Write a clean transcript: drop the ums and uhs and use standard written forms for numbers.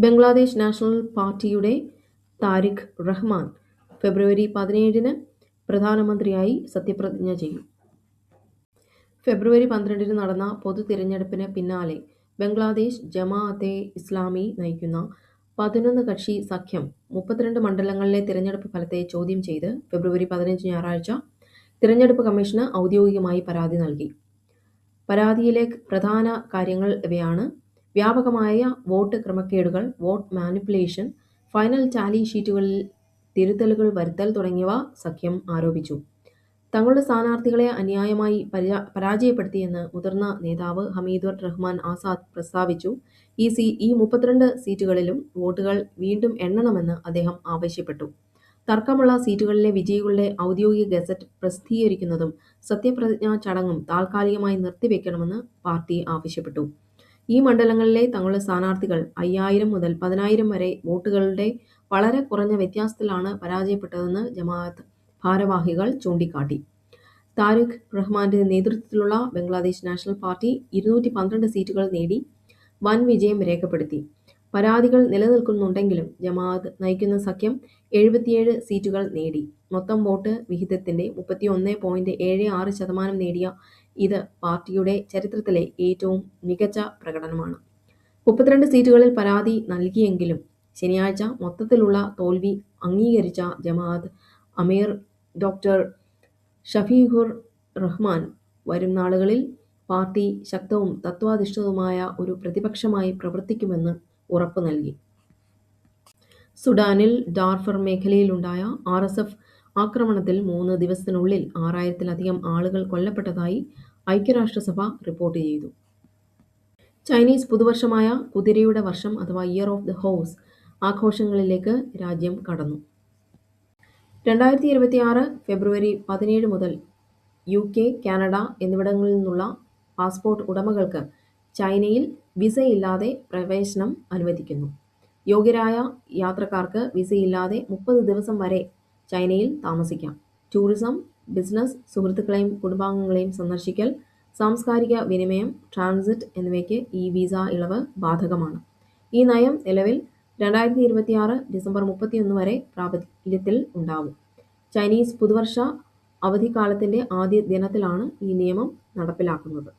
Bangladesh national പാർട്ടിയുടെ താരിഖ് റഹ്മാൻ ഫെബ്രുവരി 17-ന് പ്രധാനമന്ത്രിയായി സത്യപ്രതിജ്ഞ ചെയ്യും. ഫെബ്രുവരി 12-ന് നടന്ന പൊതു തിരഞ്ഞെടുപ്പിന് പിന്നാലെ ബംഗ്ലാദേശ് ജമാഅത്തെ ഇസ്ലാമി നയിക്കുന്ന 11 കക്ഷി സഖ്യം 32 മണ്ഡലങ്ങളിലെ തിരഞ്ഞെടുപ്പ് ഫലത്തെ ചോദ്യം ചെയ്ത് ഫെബ്രുവരി 15 ഞായറാഴ്ച തിരഞ്ഞെടുപ്പ് കമ്മീഷന് ഔദ്യോഗികമായി പരാതി നൽകി. പരാതിയിലെ പ്രധാന കാര്യങ്ങൾ ഇവയാണ്: വ്യാപകമായ വോട്ട് ക്രമക്കേടുകൾ, വോട്ട് മാനിപ്പുലേഷൻ, ഫൈനൽ ടാലി ഷീറ്റുകളിൽ തിരുത്തലുകൾ വരുത്തൽ തുടങ്ങിയവ സഖ്യം ആരോപിച്ചു. തങ്ങളുടെ സ്ഥാനാർത്ഥികളെ അന്യായമായി പരാജയപ്പെടുത്തിയെന്ന് മുതിർന്ന നേതാവ് ഹമീദുർ റഹ്മാൻ ആസാദ് പ്രസ്താവിച്ചു. ഈ 32 സീറ്റുകളിലും വോട്ടുകൾ വീണ്ടും എണ്ണണമെന്ന് അദ്ദേഹം ആവശ്യപ്പെട്ടു. തർക്കമുള്ള സീറ്റുകളിലെ വിജയികളുടെ ഔദ്യോഗിക ഗസറ്റ് പ്രസിദ്ധീകരിക്കുന്നതും സത്യപ്രതിജ്ഞാ ചടങ്ങും താൽക്കാലികമായി നിർത്തിവെക്കണമെന്ന് പാർട്ടി ആവശ്യപ്പെട്ടു. ഈ മണ്ഡലങ്ങളിലെ തങ്ങളുടെ സ്ഥാനാർത്ഥികൾ 5000 മുതൽ 10000 വരെ വോട്ടുകളുടെ വളരെ കുറഞ്ഞ വ്യത്യാസത്തിലാണ് പരാജയപ്പെട്ടതെന്ന് ജമാഅത്ത് ഭാരവാഹികൾ ചൂണ്ടിക്കാട്ടി. താരിഖ് റഹ്മാന്റെ നേതൃത്വത്തിലുള്ള ബംഗ്ലാദേശ് നാഷണൽ പാർട്ടി 212 സീറ്റുകൾ നേടി വൻ വിജയം രേഖപ്പെടുത്തി. പരാതികൾ നിലനിൽക്കുന്നുണ്ടെങ്കിലും ജമാഅത്ത് നയിക്കുന്ന സഖ്യം 77 സീറ്റുകൾ നേടി. മൊത്തം വോട്ട് വിഹിതത്തിന്റെ 31.76% നേടിയ ഇത് പാർട്ടിയുടെ ചരിത്രത്തിലെ ഏറ്റവും മികച്ച പ്രകടനമാണ്. 32 സീറ്റുകളിൽ പരാതി നൽകിയെങ്കിലും ശനിയാഴ്ച മൊത്തത്തിലുള്ള തോൽവി അംഗീകരിച്ച ജമാഅത്ത് അമീർ ഡോക്ടർ ഷഫീഖുർ റഹ്മാൻ വരും നാളുകളിൽ പാർട്ടി ശക്തവും തത്വാധിഷ്ഠിതവുമായ ഒരു പ്രതിപക്ഷമായി പ്രവർത്തിക്കുമെന്ന് ഉറപ്പു നൽകി. സുഡാനിൽ ഡാർഫർ മേഖലയിലുണ്ടായ RSF ആക്രമണത്തിൽ 3 ദിവസത്തിനുള്ളിൽ 6000-ലധികം ആളുകൾ കൊല്ലപ്പെട്ടതായി ഐക്യരാഷ്ട്രസഭ റിപ്പോർട്ട് ചെയ്തു. ചൈനീസ് പുതുവർഷമായ കുതിരയുടെ വർഷം അഥവാ ഇയർ ഓഫ് ദ ഹോഴ്സ് ആഘോഷങ്ങളിലേക്ക് രാജ്യം കടന്നു. 2026 ഫെബ്രുവരി 17 മുതൽ UK, കാനഡ എന്നിവിടങ്ങളിൽ നിന്നുള്ള പാസ്പോർട്ട് ഉടമകൾക്ക് ചൈനയിൽ വിസയില്ലാതെ പ്രവേശനം അനുവദിക്കുന്നു. യോഗ്യരായ യാത്രക്കാർക്ക് വിസയില്ലാതെ 30 ദിവസം വരെ ചൈനയിൽ താമസിക്കാം. ടൂറിസം, ബിസിനസ്, സുഹൃത്തുക്കളെയും കുടുംബാംഗങ്ങളെയും സന്ദർശിക്കൽ, സാംസ്കാരിക വിനിമയം, ട്രാൻസിറ്റ് എന്നിവയ്ക്ക് ഈ വിസ ഇളവ് ബാധകമാണ്. ഈ നയം നിലവിൽ 2026 ഡിസംബർ 31 വരെ പ്രാബല്യത്തിൽ ഉണ്ടാവും. ചൈനീസ് പുതുവർഷ അവധിക്കാലത്തിന്റെ ആദ്യ ദിനത്തിലാണ് ഈ നിയമം നടപ്പിലാക്കുന്നത്.